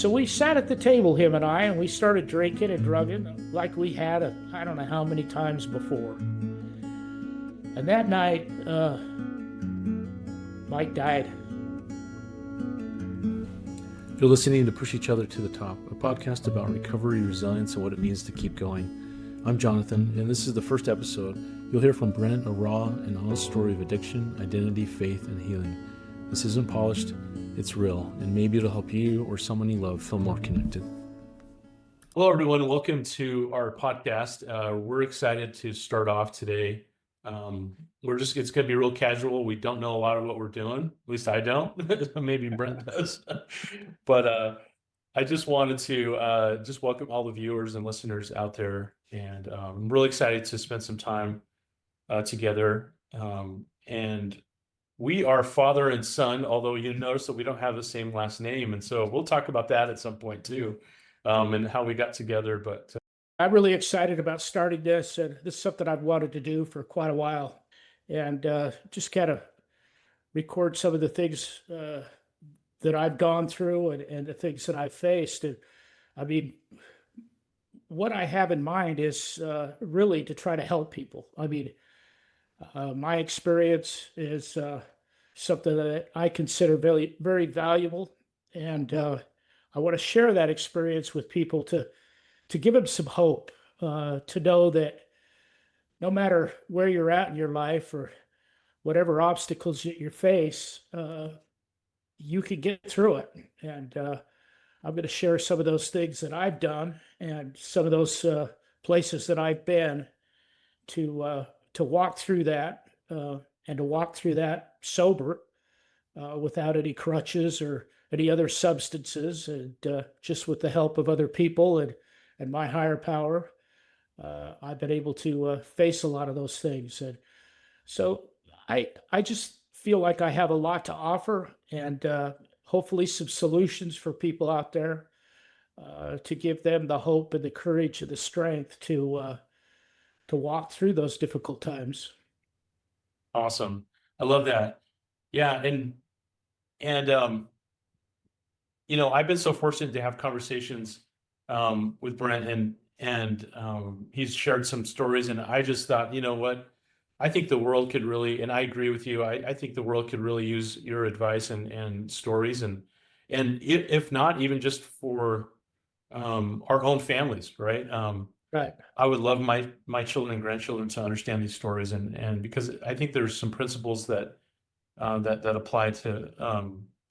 So we sat at the table, him and I, and we started drinking and drugging like we had, I don't know how many times before. And that night, Mike died. You're listening to Push Each Other to the Top, a podcast about recovery, resilience, and what it means to keep going. I'm Jonathan, and this is the first episode. You'll hear from Brent, a raw and honest story of addiction, identity, faith, and healing. This isn't polished, it's real, and maybe it'll help you or someone you love feel more connected. Hello, everyone. Welcome to our podcast. We're excited to start off today. It's going to be real casual. We don't know a lot of what we're doing. At least I don't. Maybe Brent does. But I just wanted to just welcome all the viewers and listeners out there. And I'm really excited to spend some time together. And we are father and son, although you notice that we don't have the same last name. And so we'll talk about that at some point too, and how we got together. But I'm really excited about starting this, and this is something I've wanted to do for quite a while, and just kind of record some of the things that I've gone through and the things that I've faced. And I mean, what I have in mind is really to try to help people. I mean, my experience is something that I consider very, very valuable, and I want to share that experience with people to give them some hope, to know that no matter where you're at in your life or whatever obstacles that you face, you can get through it. And I'm going to share some of those things that I've done and some of those places that I've been to walk through that and to walk through that sober, without any crutches or any other substances, and just with the help of other people and my higher power, I've been able to face a lot of those things. And so I just feel like I have a lot to offer, and hopefully some solutions for people out there, to give them the hope and the courage and the strength to walk through those difficult times. awesome. I love that. Yeah. And I've been so fortunate to have conversations with Brent, and he's shared some stories, and I just thought, you know what, I think the world could really, and I agree with you, I think the world could really use your advice and stories, and if not, even just for our own families, right? Right. I would love my children and grandchildren to understand these stories, and because I think there's some principles that apply to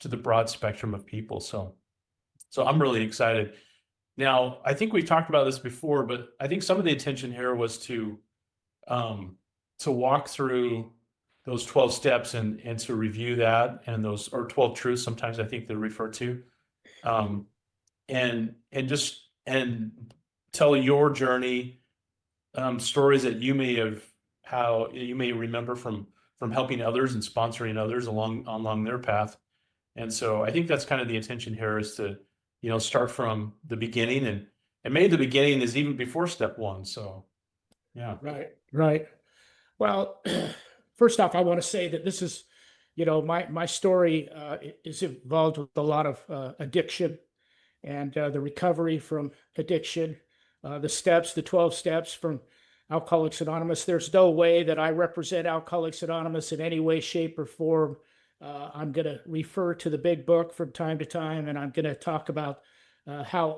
the broad spectrum of people. So I'm really excited. Now, I think we talked about this before, but I think some of the intention here was to walk through those 12 steps and to review that, and those, or 12 truths, sometimes I think they're referred to, and tell your journey, stories that you may remember from helping others and sponsoring others along their path. And so I think that's kind of the intention here, is to, start from the beginning, and maybe the beginning is even before step one. So, yeah. Right. Well, first off, I want to say that this is, my story is involved with a lot of addiction and the recovery from addiction, the 12 steps from Alcoholics Anonymous. There's no way that I represent Alcoholics Anonymous in any way, shape, or form. I'm going to refer to the big book from time to time, and I'm going to talk about how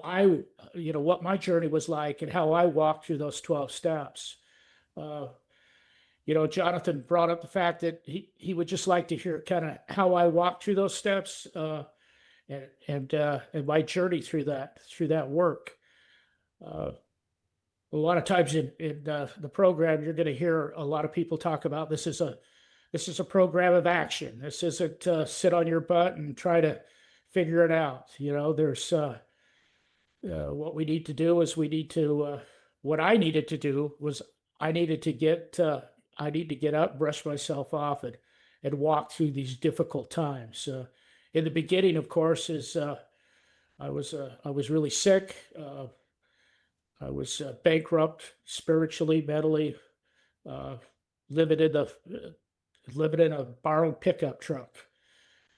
what my journey was like and how I walked through those 12 steps. Jonathan brought up the fact that he would just like to hear kind of how I walked through those steps, and my journey through that work. A lot of times in the program, you're going to hear a lot of people talk about this is a program of action. This isn't sit on your butt and try to figure it out. There's what we need to do is what I needed to do was I need to get up, brush myself off, and walk through these difficult times. In the beginning, of course, I was really sick. I was bankrupt spiritually, mentally, living in a borrowed pickup truck.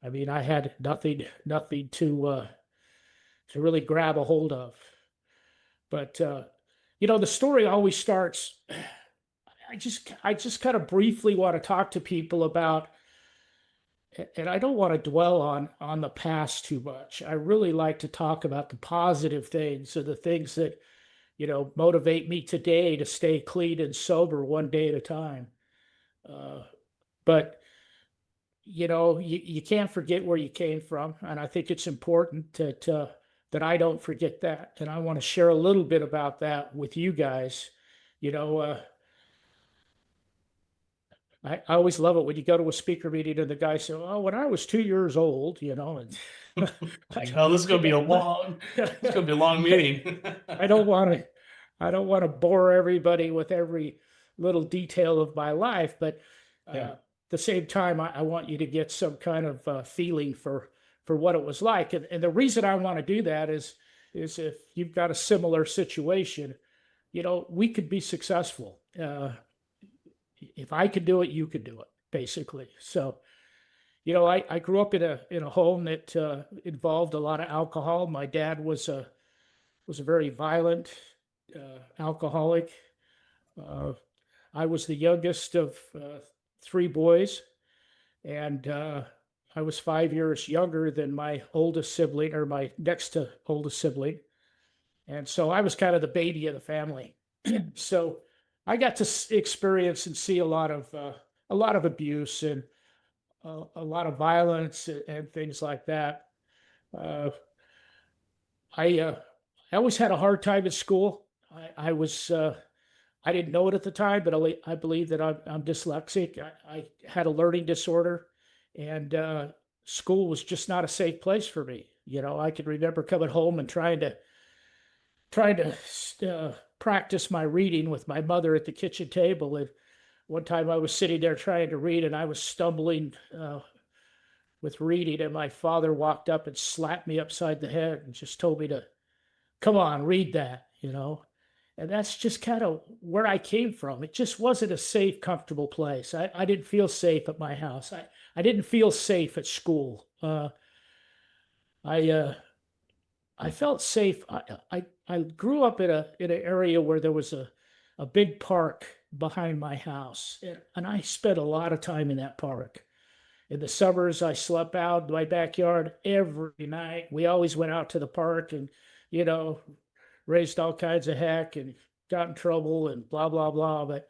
I mean, I had nothing really grab a hold of. But the story always starts. I just kind of briefly want to talk to people about, and I don't want to dwell on the past too much. I really like to talk about the positive things, or the things that motivate me today to stay clean and sober one day at a time. Uh, but you can't forget where you came from, and I think it's important that I don't forget that, and I want to share a little bit about that with you guys. You know, I always love it when you go to a speaker meeting and the guy says, "Oh, when I was 2 years old," and Like, oh, this is gonna be it's gonna be a long meeting. I don't want to, I don't want to bore everybody with every little detail of my life, but Yeah. at the same time, I want you to get some kind of feeling for what it was like, and the reason I want to do that is if you've got a similar situation, we could be successful. If I could do it, you could do it, basically. So, I grew up in a home that involved a lot of alcohol. My dad was a very violent alcoholic. Uh, I was the youngest of three boys, and I was 5 years younger than my oldest sibling, or my next to oldest sibling. And so I was kind of the baby of the family. So I got to experience and see a lot of abuse, and a lot of violence, and things like that. Uh, I always had a hard time at school. I didn't know it at the time, but I believe that I'm dyslexic. I had a learning disorder, and school was just not a safe place for me. I could remember coming home and trying to practice my reading with my mother at the kitchen table. And one time I was sitting there trying to read, and I was stumbling with reading, and my father walked up and slapped me upside the head and just told me to come on, read that. And that's just kind of where I came from. It just wasn't a safe, comfortable place. I didn't feel safe at my house. I didn't feel safe at school. I I felt safe. I grew up in an area where there was a big park behind my house, and I spent a lot of time in that park. In the summers, I slept out in my backyard every night. We always went out to the park, and you know, raised all kinds of heck and got in trouble and blah blah blah. But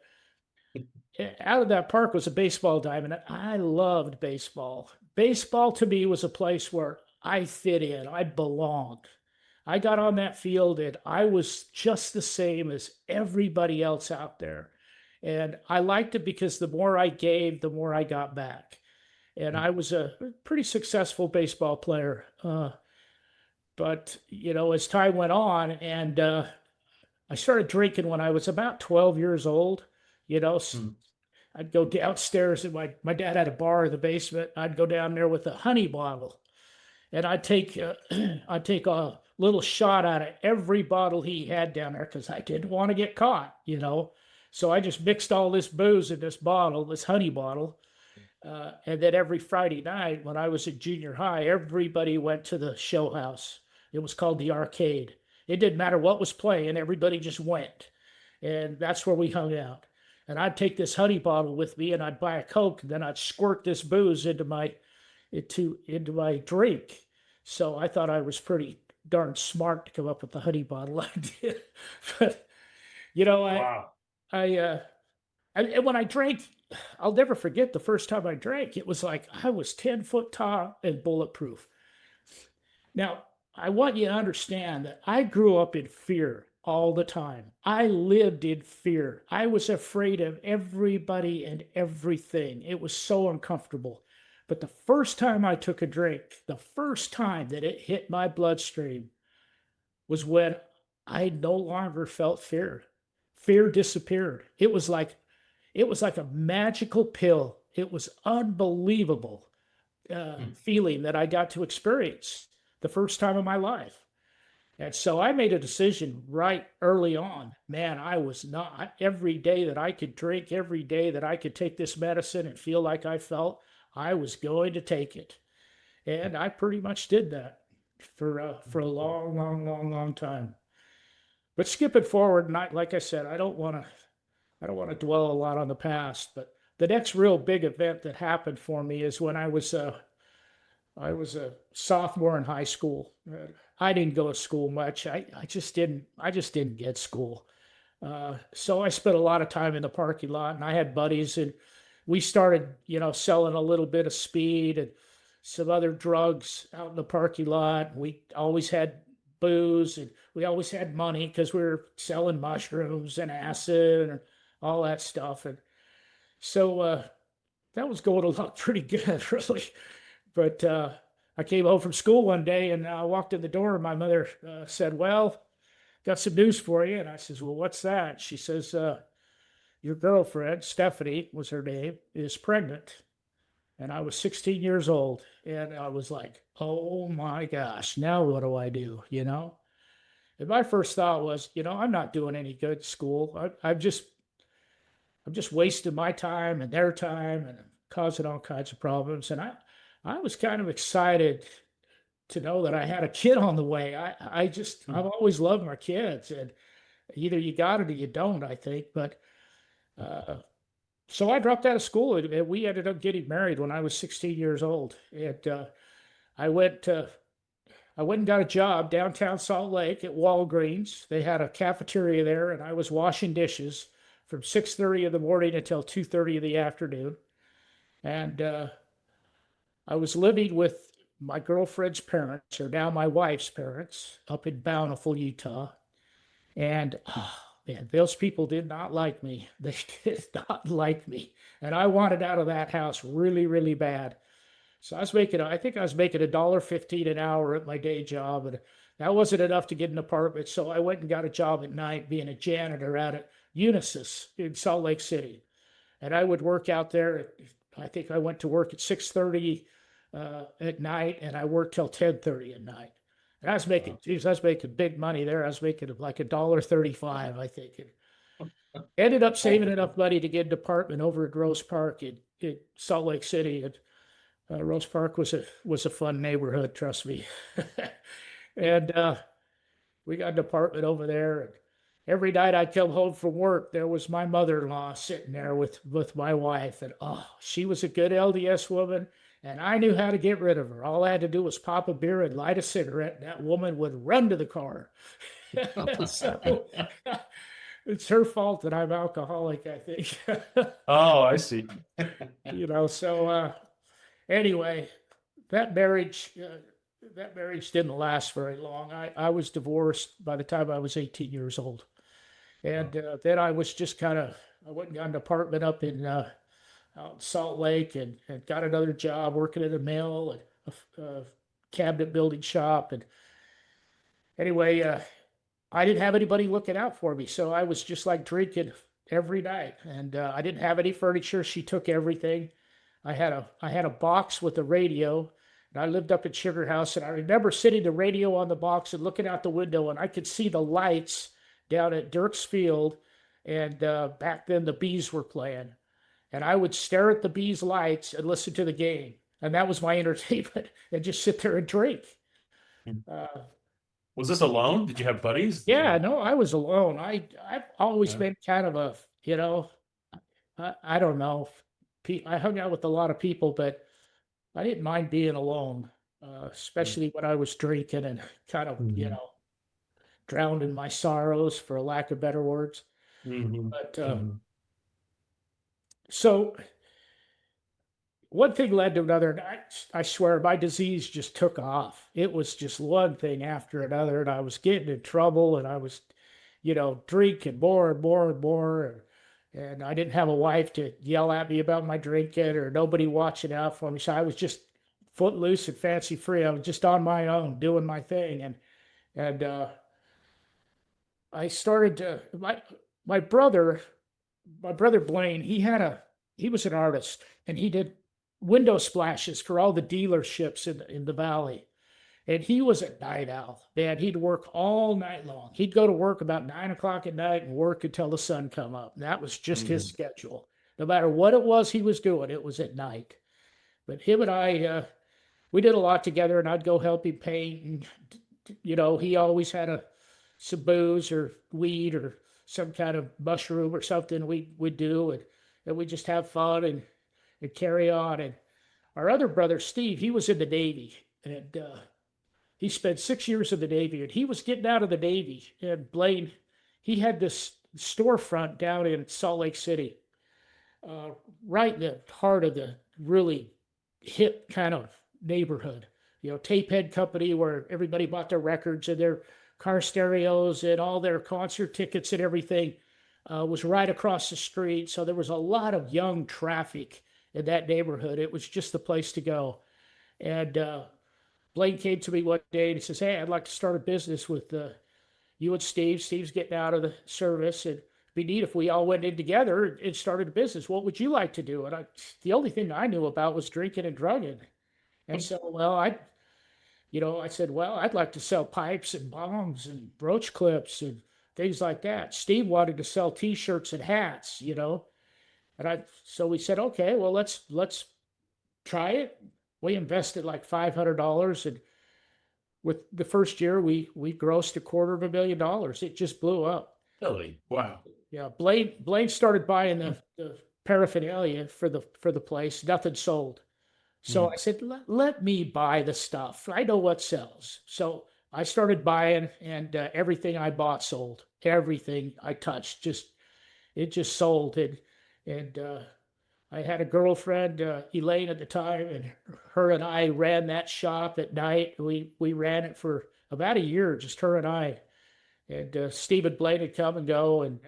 out of that park was a baseball diamond. I loved baseball. Baseball to me was a place where I fit in. I belonged. I got on that field and I was just the same as everybody else out there. And I liked it because the more I gave, the more I got back. And I was a pretty successful baseball player. But, as time went on, and I started drinking when I was about 12 years old. You know, Mm. I'd go downstairs, and my dad had a bar in the basement. I'd go down there with a honey bottle, and I'd take I'd take a little shot out of every bottle he had down there because I didn't want to get caught. So I just mixed all this booze in this bottle, this honey bottle. And then every Friday night when I was in junior high, everybody went to the show house. It was called the arcade. It didn't matter what was playing, everybody just went. And that's where we hung out. And I'd take this honey bottle with me, and I'd buy a Coke, and then I'd squirt this booze into my drink. So I thought I was pretty darn smart to come up with the honey bottle idea. But you know, I Wow. I and when I drank, I'll never forget the first time I drank. It was like I was 10 foot tall and bulletproof. Now, I want you to understand that I grew up in fear all the time. I lived in fear. I was afraid of everybody and everything. It was so uncomfortable. But the first time I took a drink, the first time that it hit my bloodstream was when I no longer felt fear. Fear disappeared. It was like a magical pill. It was unbelievable feeling that I got to experience the first time in my life. And so I made a decision right early on. Man, I was not, every day that I could drink, every day that I could take this medicine and feel like I felt, I was going to take it. And I pretty much did that. for a long, long, long, long time. But skipping forward, and like I said, I don't want to dwell a lot on the past. But the next real big event that happened for me is when I was a sophomore in high school. I didn't go to school much. I just didn't get school. So I spent a lot of time in the parking lot, and I had buddies, and we started, selling a little bit of speed and some other drugs out in the parking lot. We always had booze, and we always had money because we were selling mushrooms and acid and all that stuff. And so that was going along pretty good, really. But I came home from school one day, and I walked in the door, and my mother said, "Well, got some news for you." And I says, "Well, what's that?" She says, "Your girlfriend, Stephanie was her name, is pregnant." And I was 16 years old. And I was like, "Oh my gosh, now what do I do?" And my first thought was, I'm not doing any good at school. I'm just wasting my time and their time and causing all kinds of problems. And I was kind of excited to know that I had a kid on the way. I've always loved my kids, and either you got it or you don't, I think. But so I dropped out of school, and we ended up getting married when I was 16 years old. And I went, uh, I went and got a job downtown Salt Lake at Walgreens. They had a cafeteria there, and I was washing dishes from 6:30 in the morning until 2:30 in the afternoon. And I was living with my girlfriend's parents, or now my wife's parents, up in Bountiful, Utah. And oh, man, those people did not like me. They did not like me. And I wanted out of that house really, really bad. So I think I was making $1.15 an hour at my day job. And that wasn't enough to get an apartment. So I went and got a job at night being a janitor out at Unisys in Salt Lake City. And I would work out there. I think I went to work at 6:30 at night, and I worked till 10:30 at night. And I was making big money there. I was making like $1.35, I think. And ended up saving enough money to get an apartment over at Rose Park in Salt Lake City. And Rose Park was a fun neighborhood, trust me. And we got an apartment over there. And every night I'd come home from work, there was my mother-in-law sitting there with my wife. And oh, she was a good LDS woman. And I knew how to get rid of her. All I had to do was pop a beer and light a cigarette, and that woman would run to the car. So it's her fault that I'm alcoholic, I think. Oh, I see. So anyway, that marriage didn't last very long. I was divorced by the time I was 18 years old. And then I was just I went and got an apartment up in out in Salt Lake, and got another job working at a mill and a cabinet building shop. And anyway, I didn't have anybody looking out for me. So I was just like drinking every night, and I didn't have any furniture. She took everything. I had a box with a radio, and I lived up in Sugar House. And I remember sitting the radio on the box and looking out the window, and I could see the lights down at Dirks Field. And back then the Bees were playing. And I would stare at the Bees lights and listen to the game. And that was my entertainment, and just sit there and drink. Was this alone? Did you have buddies? Yeah, no, I was alone. I've always been kind of a, I don't know. I hung out with a lot of people, but I didn't mind being alone, especially when I was drinking and kind of, drowned in my sorrows, for lack of better words. But so one thing led to another, and I swear my disease just took off. It was just one thing after another, and I was getting in trouble, and I was, drinking more and more and more. And I didn't have a wife to yell at me about my drinking, or nobody watching out for me. So I was just footloose and fancy free. I was just on my own doing my thing. And I started to, my brother Blaine, he was an artist, and he did window splashes for all the dealerships in the valley. And he was a night owl, man. He'd work all night long. He'd go to work about 9 o'clock at night and work until the sun come up. And that was just his schedule. No matter what it was he was doing, it was at night. But him and I we did a lot together, and I'd go help him paint. And, he always had some booze or weed or some kind of mushroom or something we'd do. And we just have fun and carry on. And our other brother, Steve, he was in the Navy. And he spent 6 years in the Navy, and he was getting out of the Navy. And Blaine, he had this storefront down in Salt Lake City, right in the heart of the really hip kind of neighborhood. Tape head company where everybody bought their records and their car stereos and all their concert tickets and everything was right across the street. So there was a lot of young traffic in that neighborhood. It was just the place to go. And Blaine came to me one day and he says, "Hey, I'd like to start a business with you and Steve. Steve's getting out of the service, and it'd be neat if we all went in together and started a business. What would you like to do?" And the only thing I knew about was drinking and drugging. And so, I said, "Well, I'd like to sell pipes and bongs and brooch clips and things like that." Steve wanted to sell T-shirts and hats, so we said, "Okay, well, let's try it." We invested like $500, and with the first year, we grossed $250,000. It just blew up. Really? Wow. Yeah, Blaine started buying the paraphernalia for the place. Nothing sold. So I said, let me buy the stuff. I know what sells. So I started buying, and everything I bought sold. Everything I touched, it just sold. And I had a girlfriend, Elaine at the time, and her and I ran that shop at night. We ran it for about a year, just her and I. And Steve and Blaine would come and go, and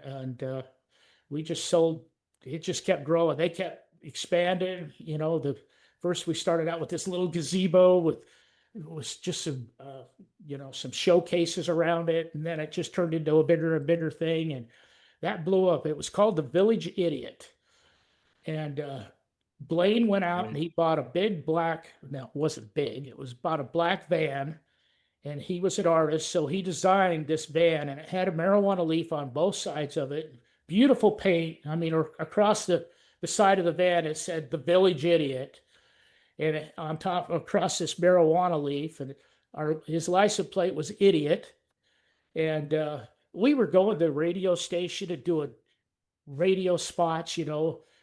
we just sold. It just kept growing. They kept expanding. The first we started out with this little gazebo with it was just some showcases around it, and then it just turned into a bigger and bigger thing, and that blew up. It was called the Village Idiot, and Blaine went out and he bought a big black. No, it wasn't big. It was bought a black van, and he was an artist, so he designed this van, and it had a marijuana leaf on both sides of it. Beautiful paint. I mean, across the side of the van, it said "The Village Idiot," and on top, across this marijuana leaf, and his license plate was "Idiot." And we were going to the radio station and doing radio spots,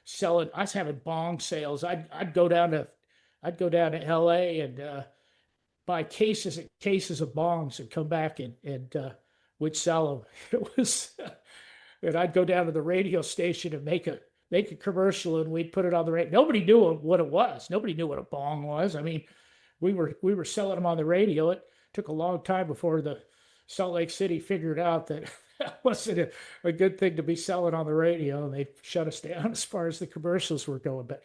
selling. I was having bong sales. I'd go down to LA and buy cases and cases of bongs and come back and we'd sell them. It was, and I'd go down to the radio station and make a commercial, and we'd put it on the radio. Nobody knew what it was. Nobody knew what a bong was. I mean, we were selling them on the radio. It took a long time before the Salt Lake City figured out that that wasn't a good thing to be selling on the radio, and they shut us down as far as the commercials were going. But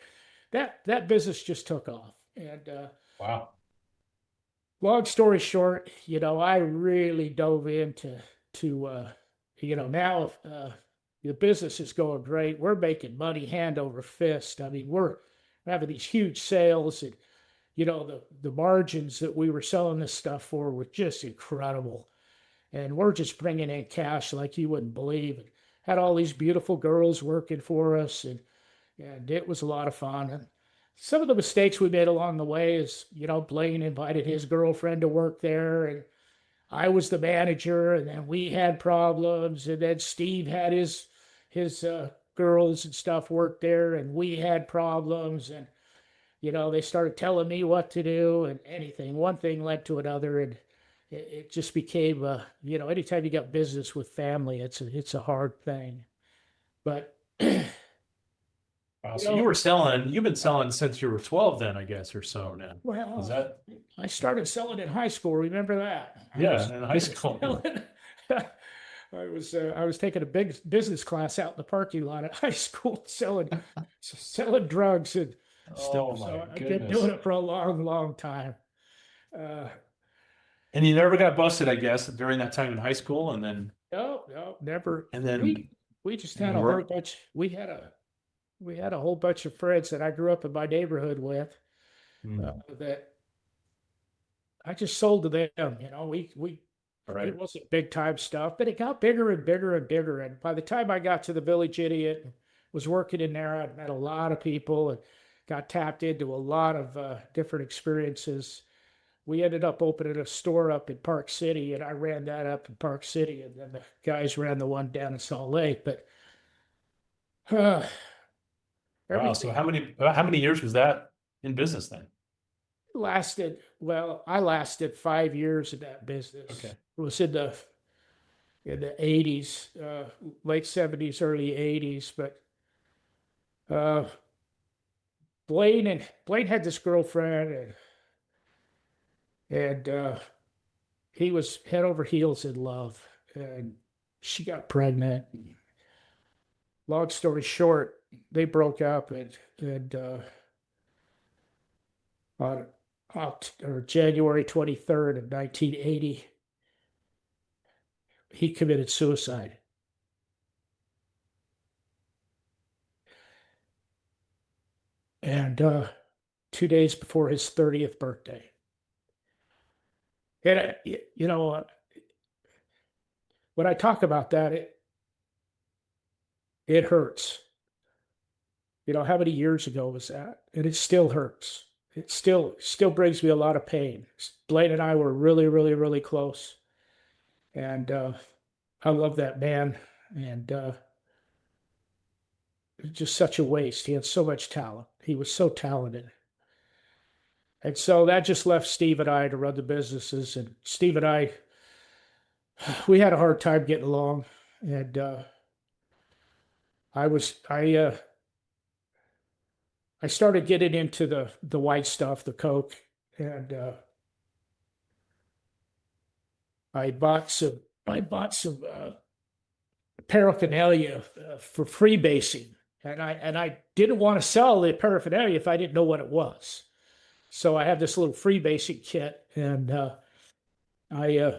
that business just took off. And Wow. long story short, I really dove into now the business is going great. We're making money hand over fist. I mean, we're having these huge sales, and the margins that we were selling this stuff for were just incredible. And we're just bringing in cash like you wouldn't believe. And had all these beautiful girls working for us, and it was a lot of fun. And some of the mistakes we made along the way is, Blaine invited his girlfriend to work there, and I was the manager, and then we had problems, and then Steve had his girls and stuff work there, and we had problems, and they started telling me what to do, and one thing led to another, and it just became anytime you got business with family, it's a hard thing. But Wow. So you've been selling since you were 12 then, I guess, or so now. well, Is that? I started selling in high school. Remember that? Yeah, in high school. I was taking a big business class out in the parking lot at high school selling drugs and stuff. Oh my So I've been goodness. doing it for a long, long time. And you never got busted, I guess, during that time in high school, and then No, never. and then We just had you a whole work- bunch. We had a whole bunch of friends that I grew up in my neighborhood with that I just sold to them. right. It wasn't big time stuff, but it got bigger and bigger and bigger. And by the time I got to the Village Idiot, was working in there, I'd met a lot of people, and got tapped into a lot of different experiences. We ended up opening a store up in Park City, and I ran that up in Park City, and then the guys ran the one down in Salt Lake. But uh, Wow. So everything how many years was that in business then? lasted. Well, I lasted 5 years in that business. Okay. It was in the 80s, late 70s, early 80s. But uh, Blaine had this girlfriend, and he was head over heels in love, and she got pregnant. Long story short, they broke up, and on January 23rd of 1980, he committed suicide. And 2 days before his 30th birthday. And when I talk about that, it hurts. How many years ago was that? And it still hurts. It still brings me a lot of pain. Blaine and I were really, really, really close, and I love that man. And it was just such a waste. He had so much talent. He was so talented. And so that just left Steve and I to run the businesses. And Steve and I, we had a hard time getting along. And I started getting into the white stuff, the coke, and I bought some paraphernalia for freebasing, and I didn't want to sell the paraphernalia if I didn't know what it was. So I had this little freebasing kit, and I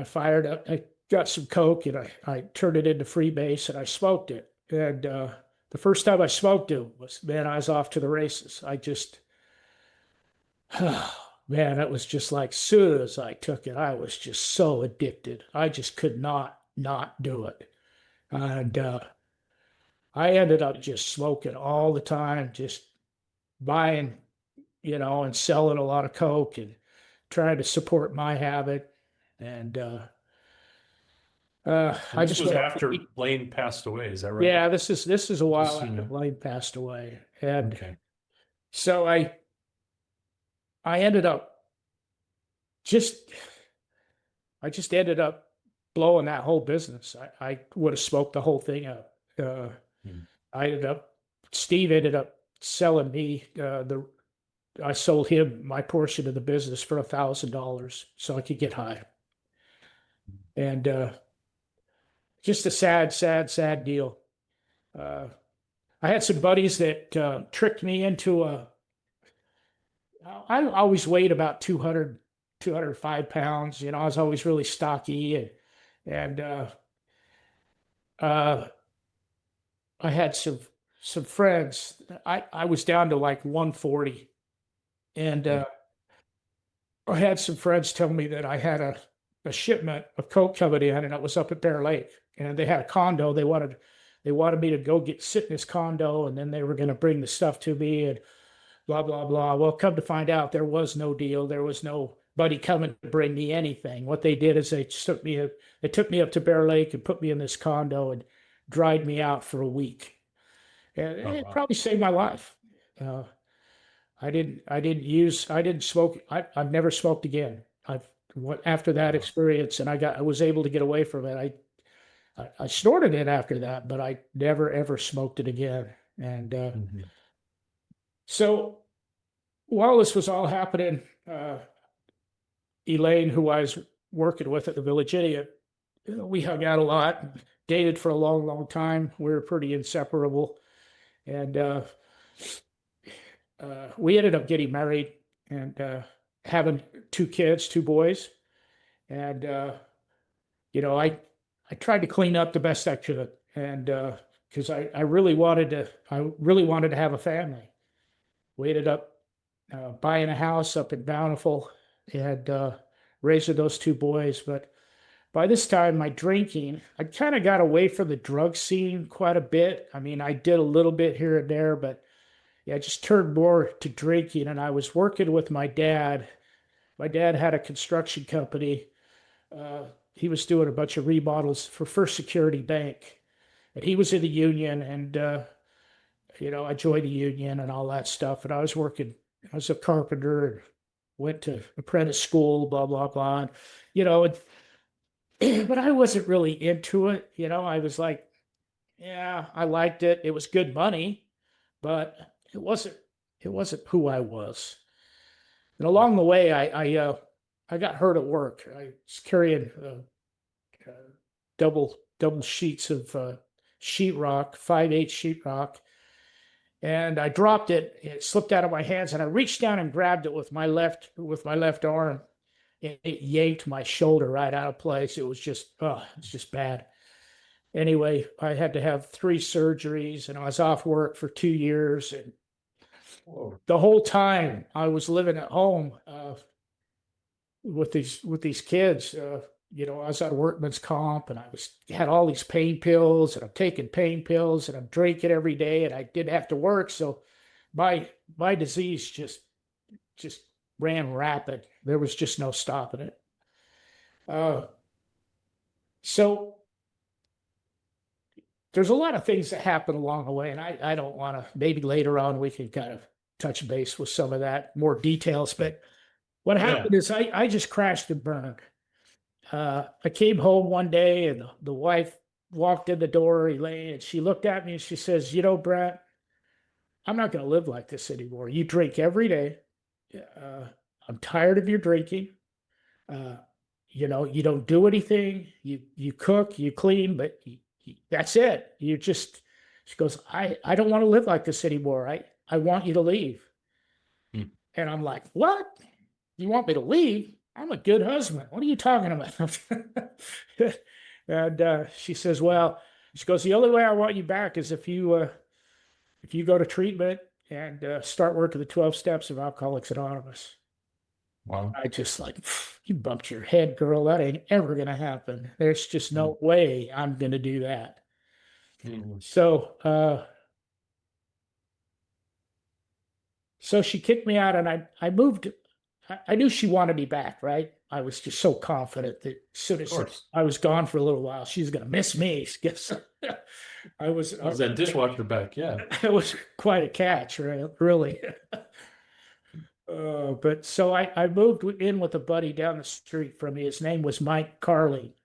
fired up. I got some coke, and I turned it into freebase, and I smoked it. And the first time I smoked it was, man, I was off to the races. I just, man, it was just like, soon as I took it, I was just so addicted. I just could not do it. And I ended up just smoking all the time, just buying, and selling a lot of coke and trying to support my habit. And And I this just was went, after Blaine passed away, is that right? yeah, this is a while Just, after Blaine passed away. And Okay. so I ended up just I just ended up blowing that whole business. I would have smoked the whole thing up. Hmm. Steve ended up selling me I sold him my portion of the business for $1,000 so I could get high. And just a sad, sad, sad deal. Uh, I had some buddies that tricked me into I always weighed about 200, 205 pounds. I was always really stocky, and uh, I had some friends. I was down to like 140, and I had some friends tell me that I had a shipment of coke coming in, and it was up at Bear Lake, and they had a condo. They wanted me to go sit in this condo, and then they were going to bring the stuff to me, and blah blah blah. Well, come to find out, there was no deal. There was nobody coming to bring me anything. What they did is they took me up to Bear Lake and put me in this condo and dried me out for a week, and Oh, it wow. probably saved my life. Uh, I didn't smoke. I've never smoked again. After that Wow. experience, and I was able to get away from it. I snorted it after that, but I never ever smoked it again. And Mhm. so while this was all happening, Elaine, who I was working with at the Village Idiot, we hung out a lot, dated for a long, long time. We were pretty inseparable, and we ended up getting married and having two kids, two boys. And I tried to clean up the best I could, and because I really wanted to have a family. We ended up buying a house up in Bountiful and raising those two boys. But by this time, my drinking, I kind of got away from the drug scene quite a bit. I mean, I did a little bit here and there, but Yeah, I just turned more to drinking, and I was working with my dad. My dad had a construction company. Uh, he was doing a bunch of remodels for First Security Bank, and he was in the union, and I joined the union and all that stuff. And I was working. I was a carpenter and went to apprentice school, blah blah blah. And, you know, but I wasn't really into it. I was like, yeah, I liked it. It was good money, but it wasn't who I was. And along the way, I got hurt at work. I was carrying uh, double sheets of sheetrock, 5/8 sheetrock, and I dropped it. It slipped out of my hands, and I reached down and grabbed it with my left arm. It yanked my shoulder right out of place. It's just bad. Anyway, I had to have 3 surgeries, and I was off work for 2 years. And Whoa. the whole time I was living at home with these kids. I was on workman's comp, and had all these pain pills, and I'm taking pain pills, and I'm drinking every day, and I didn't have to work, so my disease just ran rapid. There was just no stopping it. So there's a lot of things that happen along the way, and I don't want to. Maybe later on we can kind of touch base with some of that more details. But what happened is I just crashed and burned. I came home one day, and the wife walked in the door, Elaine, and she looked at me and she says, Brent, I'm not going to live like this anymore. You drink every day. Uh, I'm tired of your drinking. Uh, you don't do anything. You cook, you clean, but that's it. She goes, I don't want to live like this anymore. I want you to leave. Hmm. And I'm like, what? You want me to leave? I'm a good husband. What are you talking about? And she says, well, she goes, the only way I want you back is if you go to treatment and start working the 12 steps of Alcoholics Anonymous. Wow. I just like, you bumped your head, girl. That ain't ever going to happen. There's just no Hmm. way I'm going to do that. Hmm. So she kicked me out, and I moved. I knew she wanted me back, right? I was just so confident that as soon as I was gone for a little while, she's going to miss me. I was that dishwasher back? Yeah. It was quite a catch, right? Really. But so I moved in with a buddy down the street from me. His name was Mike Carley.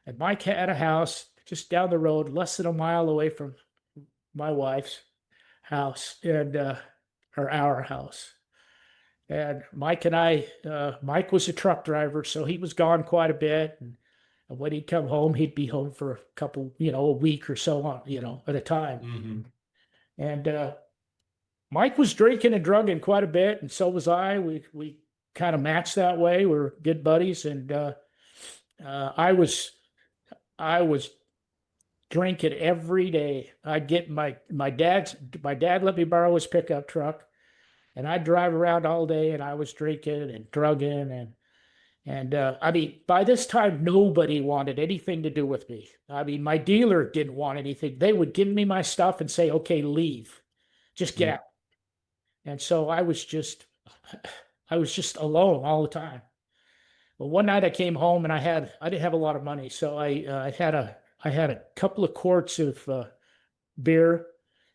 And Mike had a house just down the road, less than a mile away from my wife's house or our house. And Mike was a truck driver, so he was gone quite a bit. And when he'd come home, he'd be home for a couple, a week or so on, at a time. Mm-hmm. And Mike was drinking and drugging quite a bit, and so was I. We kind of matched that way. We were good buddies, and I was drinking every day. I'd get my dad let me borrow his pickup truck, and I'd drive around all day, and I was drinking and drugging, and I mean, by this time, nobody wanted anything to do with me. I mean, my dealer didn't want anything. They would give me my stuff and say, "Okay, leave, just get out." And so I was just alone all the time. Well, one night I came home, and I didn't have a lot of money, so I had a couple of quarts of beer,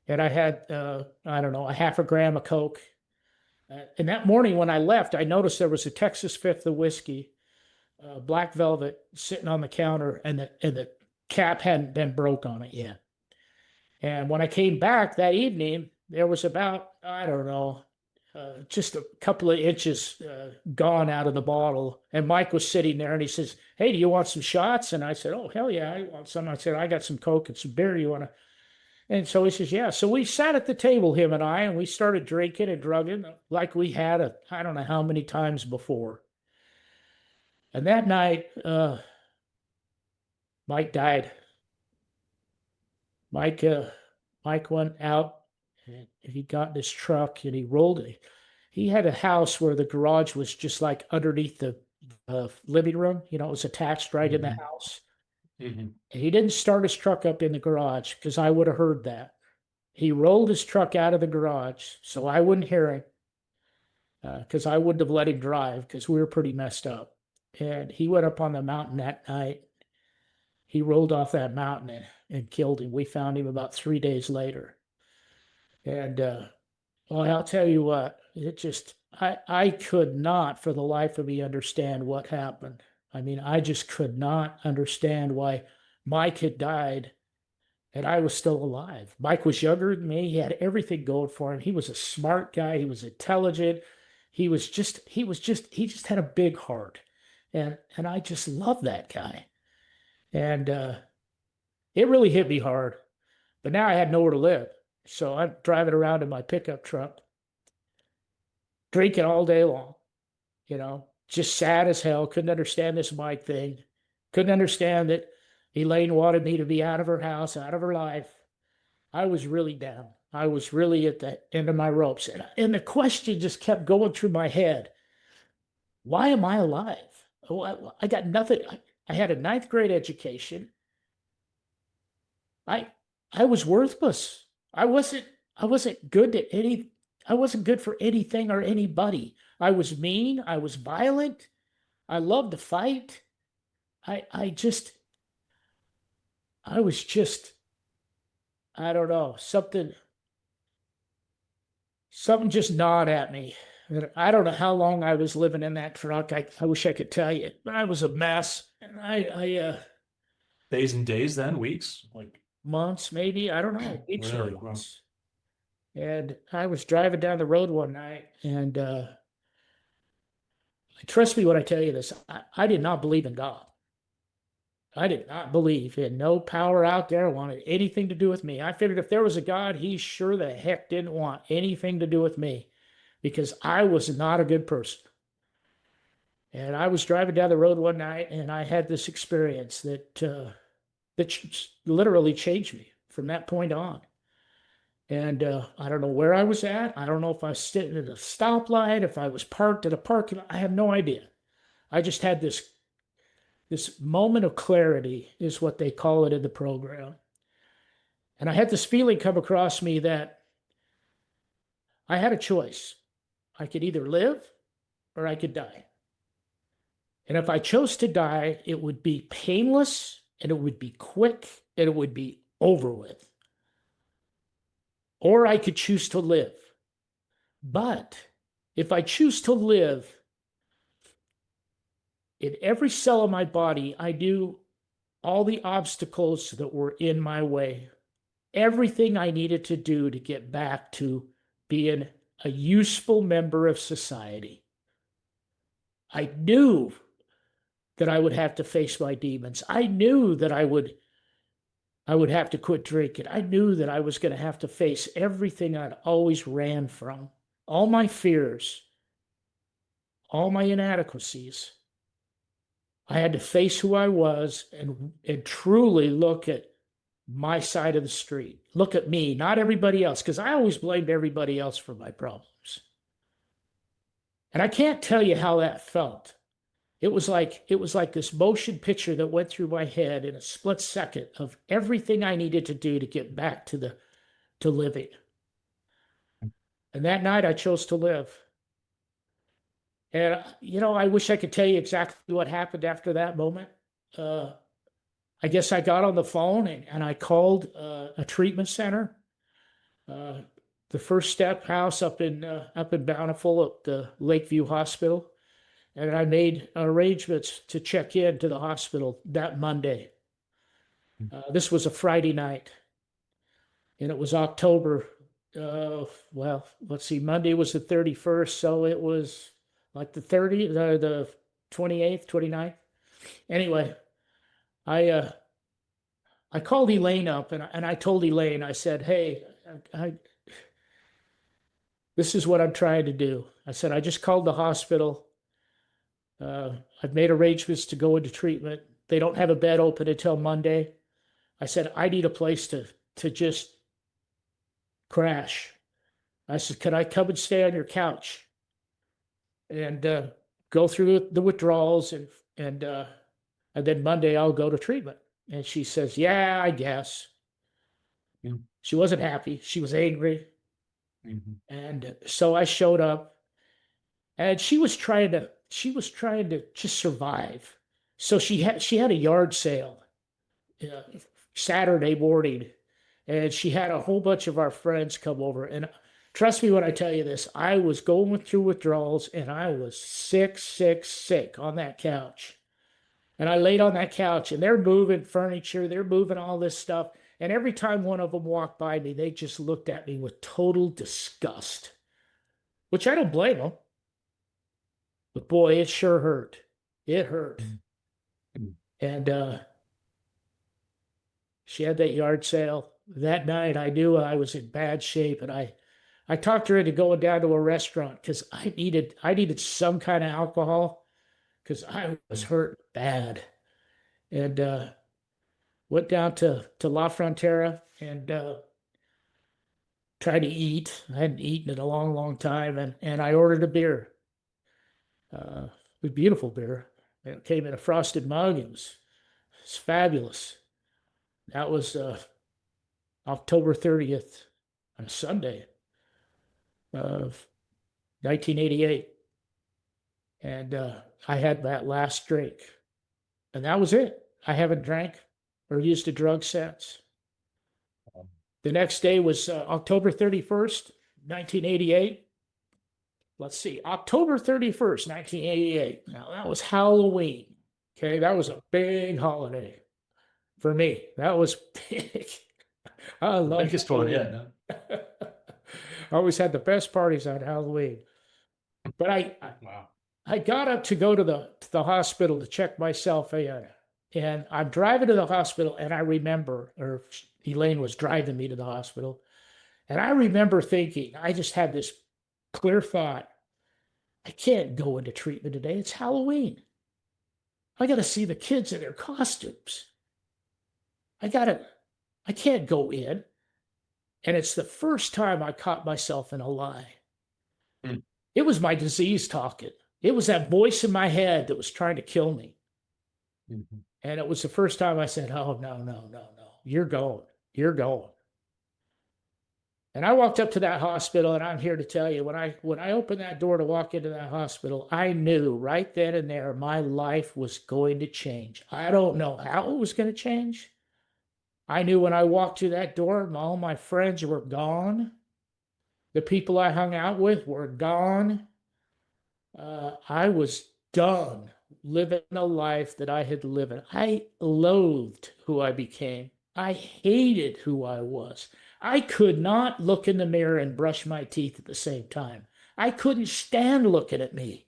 and I had I don't know, a half a gram of Coke. And that morning when I left, I noticed there was a Texas Fifth of whiskey, Black Velvet, sitting on the counter, and the cap hadn't been broke on it yet. And when I came back that evening, there was about, I don't know, just a couple of inches gone out of the bottle. And Mike was sitting there, and he says, "Hey, do you want some shots?" And I said, "Oh, hell yeah, I want some." I said, "I got some Coke and some beer. You want to?" And so he says, "Yeah." So we sat at the table, him and I, and we started drinking and drugging like we had I don't know how many times before. And that night, Mike died. Mike, Mike went out, and he got in his truck, and he rolled it. He had a house where the garage was just like underneath the living room. It was attached right in the house. Mm-hmm. And he didn't start his truck up in the garage because I would have heard that. He rolled his truck out of the garage so I wouldn't hear him, because I wouldn't have let him drive because we were pretty messed up. And he went up on the mountain that night. He rolled off that mountain and killed him. We found him about 3 days later. And well, I'll tell you what, it just, I could not for the life of me understand what happened. I mean, I just could not understand why Mike had died and I was still alive. Mike was younger than me. He had everything going for him. He was a smart guy. He was intelligent. He just had a big heart. And I just loved that guy. And it really hit me hard. But now I had nowhere to live. So I'm driving around in my pickup truck, drinking all day long, just sad as hell. Couldn't understand this Mike thing. Couldn't understand that Elaine wanted me to be out of her house, out of her life. I was really down. I was really at the end of my ropes. And the question just kept going through my head. Why am I alive? Oh, I got nothing. I had a ninth grade education. I was worthless. I wasn't good at any, I wasn't good for anything or anybody. I was mean. I was violent. I loved to fight. I was just, I don't know, something just gnawed at me. I don't know how long I was living in that truck. I wish I could tell you. I was a mess. And I Days and days, then weeks, like months, maybe, I don't know, weeks or really? Wow. months. And I was driving down the road one night, and trust me when I tell you this, I did not believe in God. I did not believe in no power out there wanted anything to do with me. I figured if there was a God, he sure the heck didn't want anything to do with me because I was not a good person. And I was driving down the road one night, and I had this experience that literally changed me from that point on. And I don't know where I was at. I don't know if I was sitting at a stoplight, if I was parked at a parking lot. I have no idea. I just had this moment of clarity, is what they call it in the program. And I had this feeling come across me that I had a choice. I could either live or I could die. And if I chose to die, it would be painless and it would be quick and it would be over with. Or I could choose to live. But if I choose to live, in every cell of my body, I knew all the obstacles that were in my way, everything I needed to do to get back to being a useful member of society. I knew that I would have to face my demons. I knew that I would have to quit drinking. I knew that I was going to have to face everything I'd always ran from, all my fears, all my inadequacies. I had to face who I was and truly look at my side of the street. Look at me, not everybody else, because I always blamed everybody else for my problems. And I can't tell you how that felt. It was like this motion picture that went through my head in a split second of everything I needed to do to get back to living. And that night I chose to live. And, I wish I could tell you exactly what happened after that moment. I guess I got on the phone and I called a treatment center, the First Step House up in Bountiful at the Lakeview Hospital. And I made arrangements to check in to the hospital that Monday. This was a Friday night. And it was October. Well, let's see, Monday was the 31st. So it was like the 30th, the 28th, 29th. Anyway, I called Elaine up and I told Elaine, I said, hey, this is what I'm trying to do. I said, I just called the hospital. I've made arrangements to go into treatment. They don't have a bed open until Monday. I said, I need a place to just crash. I said, can I come and stay on your couch and go through the withdrawals and then Monday I'll go to treatment. And she says, yeah, I guess. Yeah. She wasn't happy. She was angry. Mhm. And so I showed up, and she was trying to just survive. So she had a yard sale uh, Saturday morning, and she had a whole bunch of our friends come over. And trust me when I tell you this, I was going through withdrawals, and I was sick, sick, sick on that couch. And I laid on that couch, and they're moving furniture, they're moving all this stuff. And every time one of them walked by me, they just looked at me with total disgust, which I don't blame them. But boy, it sure hurt. It hurt. Mhm. And she had that yard sale. That night, I knew I was in bad shape, and I talked her into going down to a restaurant because I needed some kind of alcohol because I was hurt bad. And went down to La Frontera and tried to eat. I hadn't eaten in a long, long time, and I ordered a beer. It was beautiful beer. It came in a frosted mug. It was fabulous. That was October 30th, on a Sunday of 1988. And I had that last drink, and that was it. I haven't drank or used a drug since. The next day was October 31st, 1988. Let's see, October 31st, 1988. Now, that was Halloween. Okay, that was a big holiday for me. That was big. I love Biggest one yet. Halloween. Huh? I always had the best parties on Halloween. But Wow. I got up to go to the hospital to check myself in. And I'm driving to the hospital, and I remember, or Elaine was driving me to the hospital. And I remember thinking, I just had this clear thought, I can't go into treatment today. It's Halloween. I got to see the kids in their costumes. I can't go in. And it's the first time I caught myself in a lie. Mm. It was my disease talking. It was that voice in my head that was trying to kill me. Mhm. And it was the first time I said, oh, no, no, no, no. You're going. You're going. And I walked up to that hospital, and I'm here to tell you, when I opened that door to walk into that hospital, I knew right then and there my life was going to change. I don't know how it was going to change. I knew when I walked through that door, all my friends were gone. The people I hung out with were gone. I was done living the life that I had lived. I loathed who I became. I hated who I was. I could not look in the mirror and brush my teeth at the same time. I couldn't stand looking at me.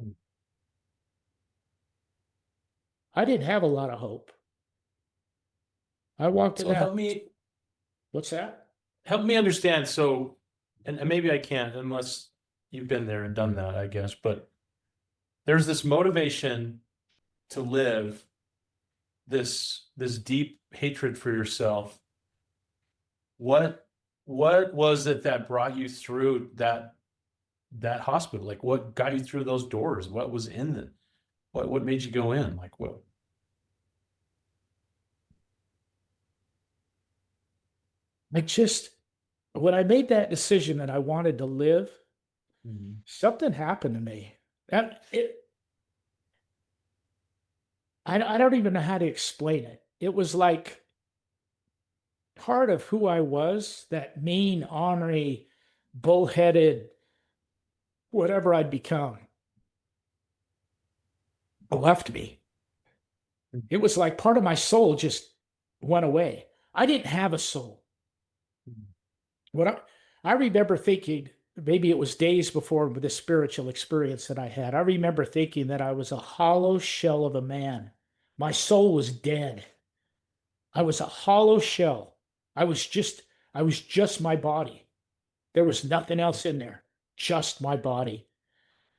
Mm. I didn't have a lot of hope. I walked in So that. What's that? help me understand. So, and maybe I can't unless you've been there and done that, I guess. But there's this motivation to live, this deep hatred for yourself. What was it that brought you through that hospital? Like, what got you through those doors? What was in the what made you go in? Like, what? When I made that decision that I wanted to live, Mhm. something happened to me. I don't even know how to explain it. It was like part of who I was, that mean, ornery, bullheaded, whatever I'd become, left me. It was like part of my soul just went away. I didn't have a soul. What I remember thinking, maybe it was days before the spiritual experience that I had, I remember thinking that I was a hollow shell of a man. My soul was dead. I was a hollow shell. I was just, I was just my body. There was nothing else in there, just my body.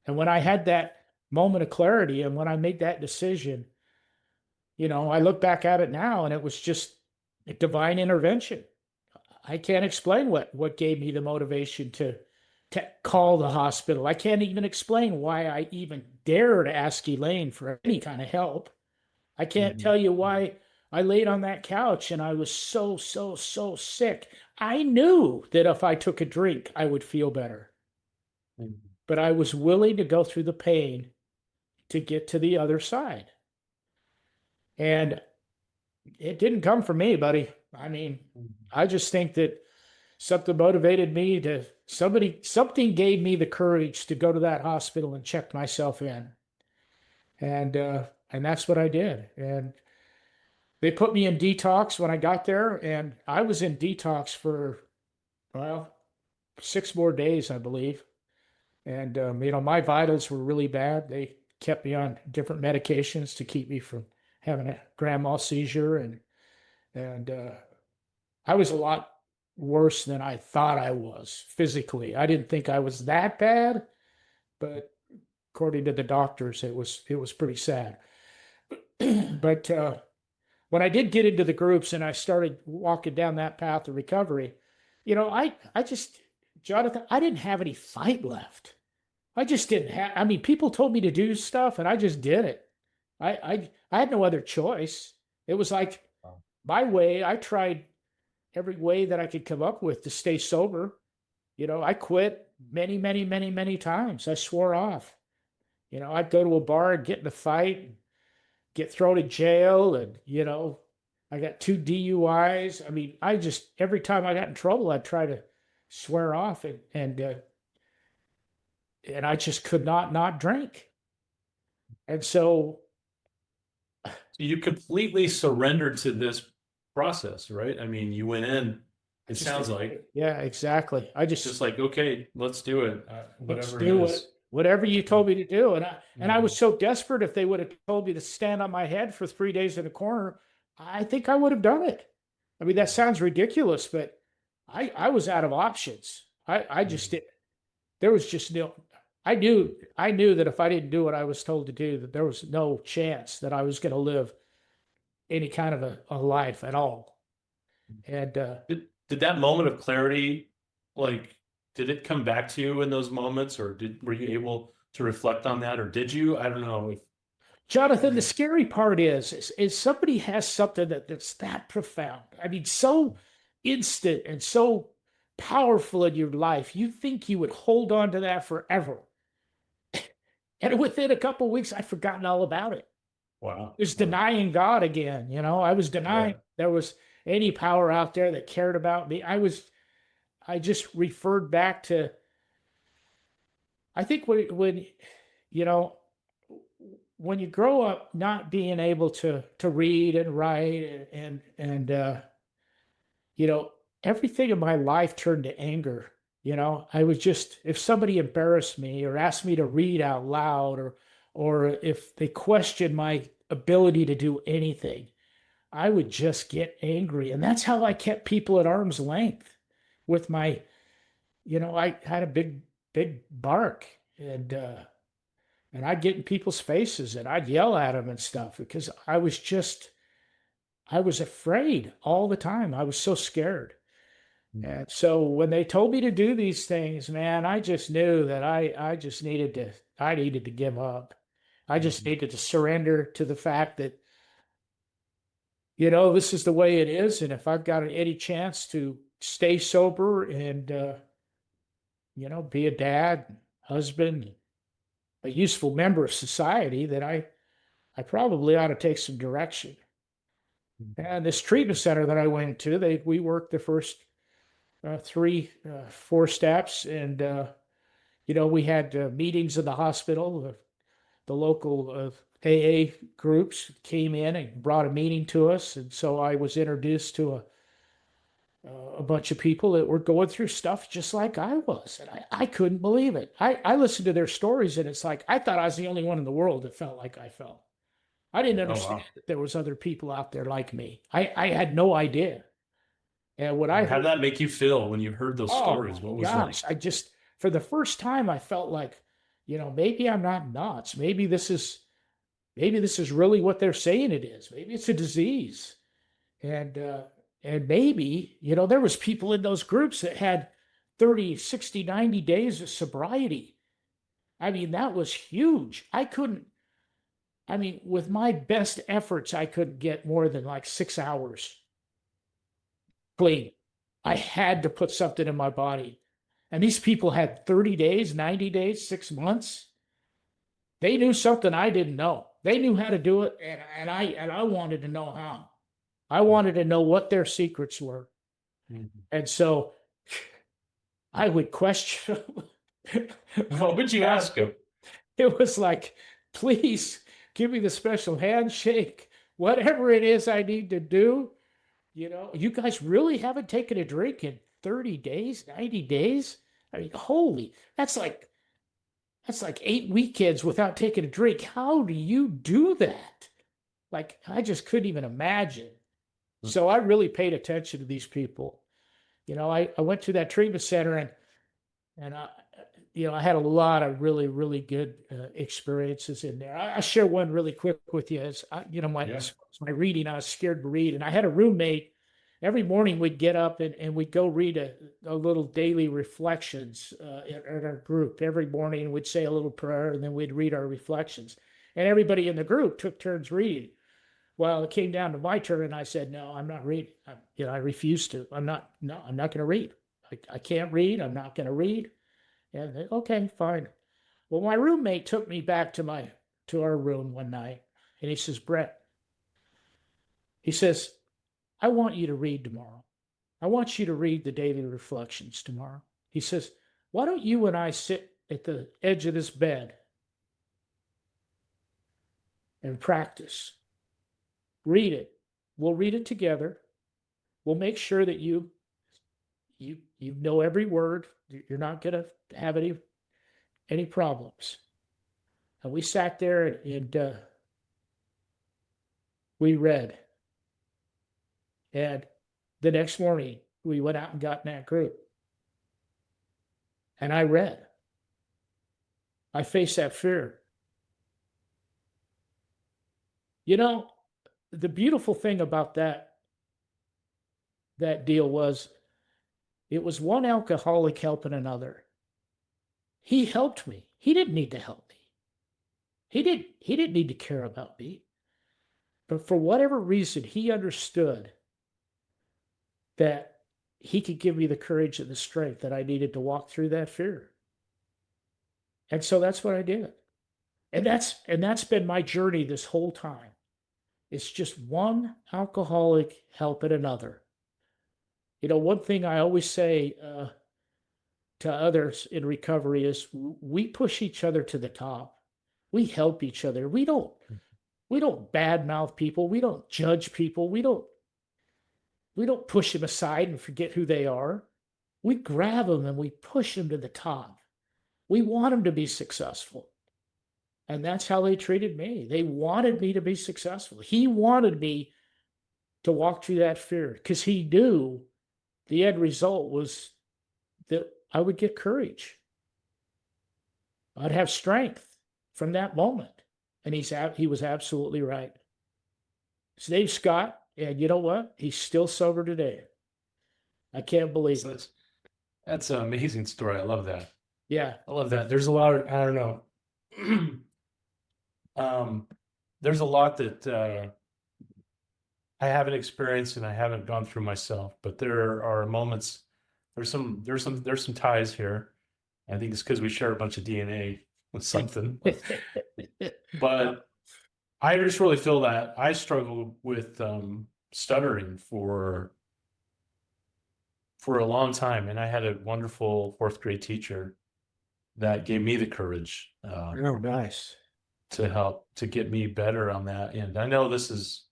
And when I had that moment of clarity and when I made that decision, I look back at it now, and it was just a divine intervention. I can't explain what gave me the motivation to call the hospital. I can't even explain why I even dared ask Elaine for any kind of help. I can't Mhm. tell you why I laid on that couch and I was so, so, so sick. I knew that if I took a drink, I would feel better, but I was willing to go through the pain to get to the other side. And it didn't come from me, buddy. I mean, I just think that something motivated me to something gave me the courage to go to that hospital and check myself in. And that's what I did. And they put me in detox when I got there, and I was in detox for, well, 6 more days, I believe. And my vitals were really bad. They kept me on different medications to keep me from having a grand mal seizure, and I was a lot worse than I thought I was physically. I didn't think I was that bad, but according to the doctors, it was pretty sad. But when I did get into the groups and I started walking down that path of recovery, I just, Jonathan, I didn't have any fight left. I just didn't have. I mean, people told me to do stuff, and I just did it. I had no other choice. It was like my way. I tried every way that I could come up with to stay sober. I quit many, many, many, many times. I swore off. I'd go to a bar and get in a fight, get thrown in jail, and I got 2 DUIs. I mean, every time I got in trouble, I'd try to swear off, and I just could not drink. And so You completely surrendered to this process, right? I mean, you went in, it sounds like. Yeah, exactly. I just like, okay, let's do it. let's Whatever do it is. whatever you told me to do. And I was so desperate. If they would have told me to stand on my head for 3 days in a corner, I think I would have done it. I mean, that sounds ridiculous, but I was out of options. I just did. There was just no. I knew that if I didn't do what I was told to do, that there was no chance that I was going to live any kind of a life at all. And Did that moment of clarity, like, did it come back to you in those moments, or were you able to reflect on that, or did you? I don't know. Jonathan, the scary part is somebody has something that's that profound. I mean, so instant and so powerful in your life. You think you would hold on to that forever. And within a couple of weeks, I'd forgotten all about it. Wow. It was denying God again. I was denying there was any power out there that cared about me. I just referred back to, I think when you grow up not being able to read and write and everything in my life turned to anger. I was just, if somebody embarrassed me or asked me to read out loud, or if they questioned my ability to do anything, I would just get angry. And that's how I kept people at arm's length with my, I had a big bark, and I'd get in people's faces and I'd yell at them and stuff because I was afraid all the time. I was so scared. And so when they told me to do these things, man, I just knew that I needed to give up. I just needed to surrender to the fact that, this is the way it is. And if I've got any chance to stay sober and, be a dad, husband, a useful member of society, then I probably ought to take some direction. And this treatment center that I went to, we worked the first 4 steps, and we had meetings in the hospital. The local AA groups came in and brought a meeting to us, and so I was introduced to a bunch of people that were going through stuff just like I was, and I couldn't believe it. I listened to their stories, and it's like I thought I was the only one in the world that felt like I felt. I didn't understand that there was other people out there like me. I had no idea. And what I How did that make you feel when you heard those stories? What was gosh, that? For the first time, I felt like, maybe I'm not nuts. Maybe this is really what they're saying it is. Maybe it's a disease. And maybe, there was people in those groups that had 30, 60, 90 days of sobriety. I mean, that was huge. I I mean, with my best efforts, I couldn't get more than like 6 hours clean. I had to put something in my body. And these people had 30 days, 90 days, 6 months. They knew something I didn't know. They knew how to do it, and I wanted to know how. I wanted to know what their secrets were. Mhm. And so I would question. What would you ask him? It was like, please give me the special handshake, whatever it is I need to do. You guys really haven't taken a drink in 30 days, 90 days. I mean, holy, that's like 8 weekends without taking a drink. How do you do that? Like, I just couldn't even imagine. So I really paid attention to these people. I went to that treatment center, and I had a lot of really, really good experiences in there. I share one really quick with you. My reading, I was scared to read, and I had a roommate. Every morning we'd get up and we'd go read a little daily reflections in our group. Every morning we'd say a little prayer, and then we'd read our reflections. And everybody in the group took turns reading. Well, it came down to my turn, and I said, "No, I'm not reading. I refuse to. I'm not. No, I'm not going to read. I can't read. I'm not going to read." And okay, fine. Well, my roommate took me back to our room one night, and he says, "Brett," he says, "I want you to read tomorrow. I want you to read the daily reflections tomorrow." He says, "Why don't you and I sit at the edge of this bed and practice? Read it. We'll read it together. We'll make sure that you know every word. You're not going to have any problems." And we sat there, and we read. And the next morning, we went out and got in that group. And I read. I faced that fear. The beautiful thing about that deal was it was one alcoholic helping another. He helped me. He didn't need to help me. He didn't need to care about me. But for whatever reason, he understood that he could give me the courage and the strength that I needed to walk through that fear. And so that's what I did. And that's been my journey this whole time. It's just one alcoholic helping another. One thing I always say to others in recovery is we push each other to the top. We help each other. We don't badmouth people. We don't judge people. We don't push them aside and forget who they are. We grab them and we push them to the top. We want them to be successful. And that's how they treated me. They wanted me to be successful. He wanted me to walk through that fear because he knew the end result was that I would get courage. I'd have strength from that moment. And he was absolutely right. His name's Scott, and you know what? He's still sober today. I can't believe So it. that's an amazing story. I love that. Yeah, I love that. There's a lot of, I don't know. There's a lot that I haven't experienced and I haven't gone through myself, but there are moments, there's some ties here. I think it's because we share a bunch of DNA with something. But I just really feel that I struggled with stuttering for a long time, and I had a wonderful fourth grade teacher that gave me the courage oh, nice. to help to get me better on that. And I know this is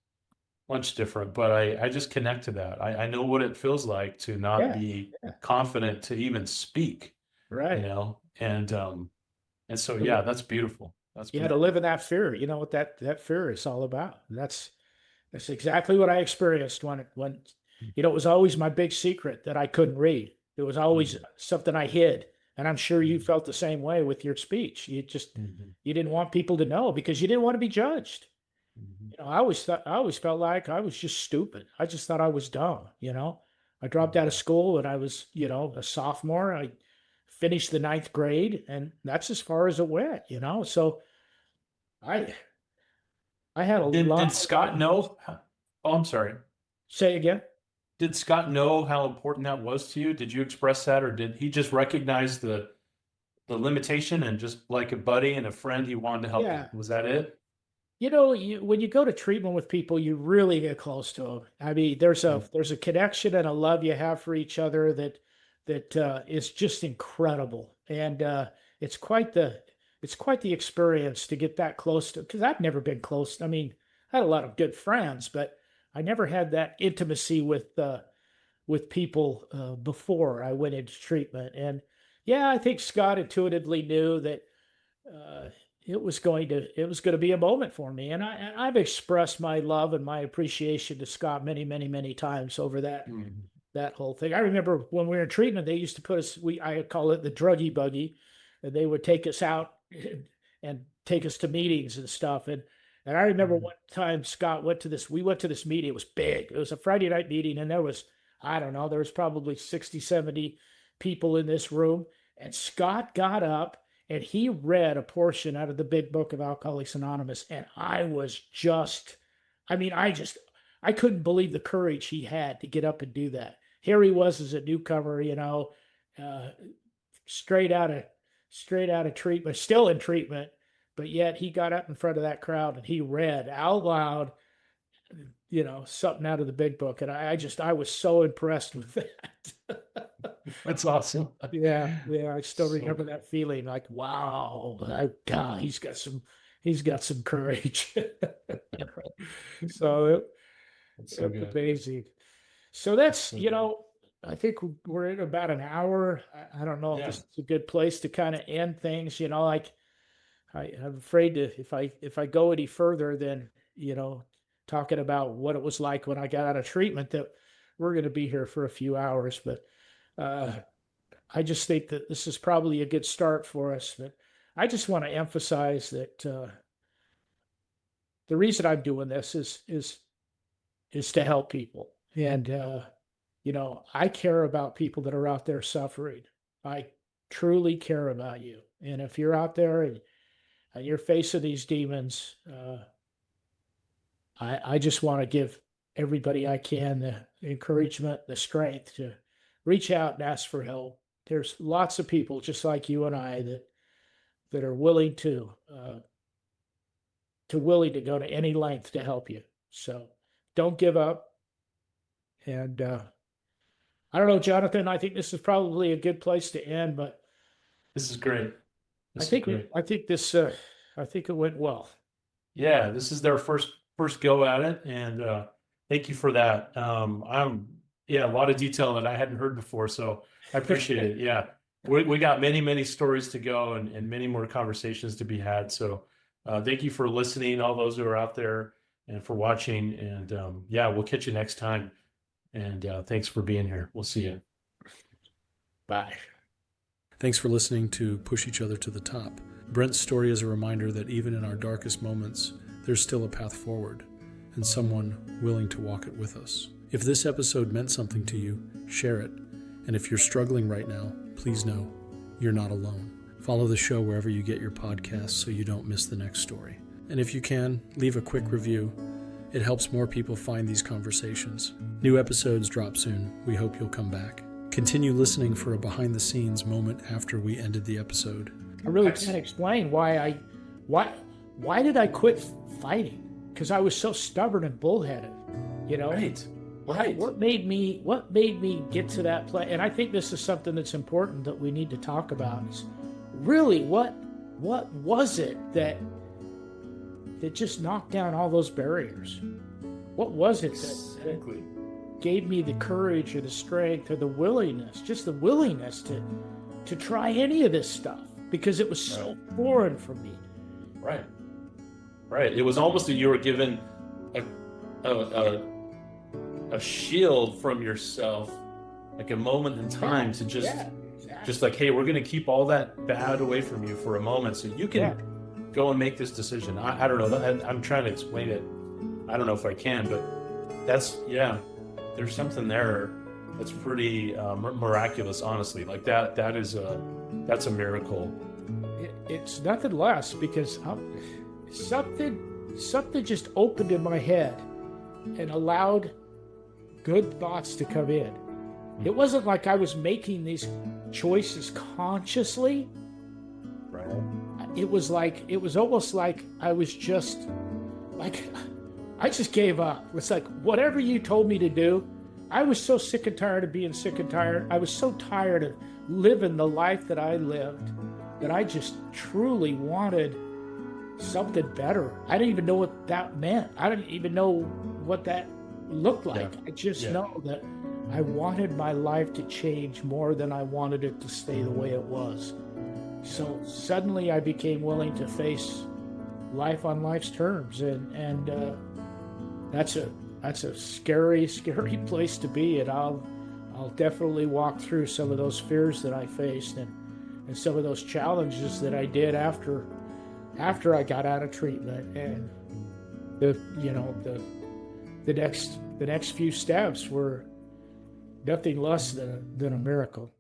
much different, but I just connect to that. I know what it feels like to not Yeah, be yeah. confident to even speak, Right. and so yeah, that's beautiful. That's You had to beautiful. live in that fear. You know what that fear is all about. That's exactly what I experienced when it was always my big secret that I couldn't read. It was always something I hid. And I'm sure you felt the same way with your speech. Mhm. You didn't want people to know because you didn't want to be judged. Mhm. I always felt like I was just stupid. I just thought I was dumb. I dropped out of school and I was, a sophomore. I finished the ninth grade, and that's as far as it went. So I I had a Did lot. Scott know? Oh, I'm sorry. Say again. Did Scott know how important that was to you? Did you express that, or did he just recognize the limitation and just like a buddy and a friend, he wanted to help you? Yeah. Was that it? When you go to treatment with people, you really get close to them. I mean, there's a connection and a love you have for each other that is just incredible, and it's quite the it's quite the experience to get that close to. Because I've never been close. I mean, I had a lot of good friends, but I never had that intimacy with people before I went into treatment. And yeah, I think Scott intuitively knew that uh, it was going to be a moment for me, and I've expressed my love and my appreciation to Scott many, many, many times over Mhm. that whole thing. I remember when we were in treatment, they used to put us, I call it the druggy buggy, and they would take us out and take us to meetings and stuff. And I remember Mhm. one time Scott we went to this meeting. It was big. It was a Friday night meeting, and I don't know, there was probably 60, 70 people in this room. And Scott got up and he read a portion out of the big book of Alcoholics Anonymous. And I was just, I mean, I couldn't believe the courage he had to get up and do that. Here he was as a newcomer, uh, straight out of straight out of treatment, still in treatment, but yet he got up in front of that crowd and he read out loud, something out of the big book. And I was so impressed with that. That's awesome. Yeah, yeah, I still So, remember that feeling like, wow, God, he's got some courage. So that's so it's good. amazing. So that's, So good. I think we're at about an hour. I don't know if Yeah. this is a good place to kind of end things, like I'm afraid to, if I go any further, then, talking about what it was like when I got out of treatment, that we're going to be here for a few hours, but, uh, I just think that this is probably a good start for us. But I just want to emphasize that the reason I'm doing this is to help people, and I care about people that are out there suffering. I truly care about you, and if you're out there and you're facing these demons, I just want to give everybody I can the encouragement, the strength to reach out and ask for help. There's lots of people just like you and I that are willing to go to any length to help you. So don't give up. And I don't know, Jonathan. I think this is probably a good place to end. But This is great. I This is think great. I think this I think it went well. Yeah, this is their first go at it, and thank you for that. Yeah, a lot of detail that I hadn't heard before, so I appreciate it. Yeah, we got many stories to go and many more conversations to be had. So thank you for listening, all those who are out there, and for watching. And yeah, we'll catch you next time. And thanks for being here. We'll see you. Bye. Thanks for listening to Push Each Other to the Top. Brent's story is a reminder that even in our darkest moments, there's still a path forward and someone willing to walk it with us. If this episode meant something to you, share it. And if you're struggling right now, please know you're not alone. Follow the show wherever you get your podcasts so you don't miss the next story. And if you can, leave a quick review. It helps more people find these conversations. New episodes drop soon. We hope you'll come back. Continue listening for a behind-the-scenes moment after we ended the episode. I really can't explain why did I quit fighting? Because I was so stubborn and bullheaded, Right. What made me get to that place? And I think this is something that's important that we need to talk about. Is really what was it that just knocked down all those barriers? What was it that gave me the courage or the strength or the willingness, just the willingness to try any of this stuff? Because it was so foreign for me. Right. It was almost that you were given a shield from yourself, like a moment in time to just like, hey, we're going to keep all that bad away from you for a moment so you can go and make this decision. I don't know. I'm trying to explain it. I don't know if I can, but there's something there that's pretty miraculous, honestly. Like that's a miracle. It's nothing less, because something something just opened in my head and allowed good thoughts to come in. It wasn't like I was making these choices consciously. Right. It was almost like I was just like, I just gave up. It's like, whatever you told me to do, I was so sick and tired of being sick and tired. I was so tired of living the life that I lived that I just truly wanted something better. I didn't even know what that meant. I didn't even know what that looked like. I just know that I wanted my life to change more than I wanted it to stay the way it was. So suddenly I became willing to face life on life's terms, and that's a scary place to be. And I'll definitely walk through some of those fears that I faced and some of those challenges that I did after I got out of treatment. And the next few steps were nothing less than a miracle.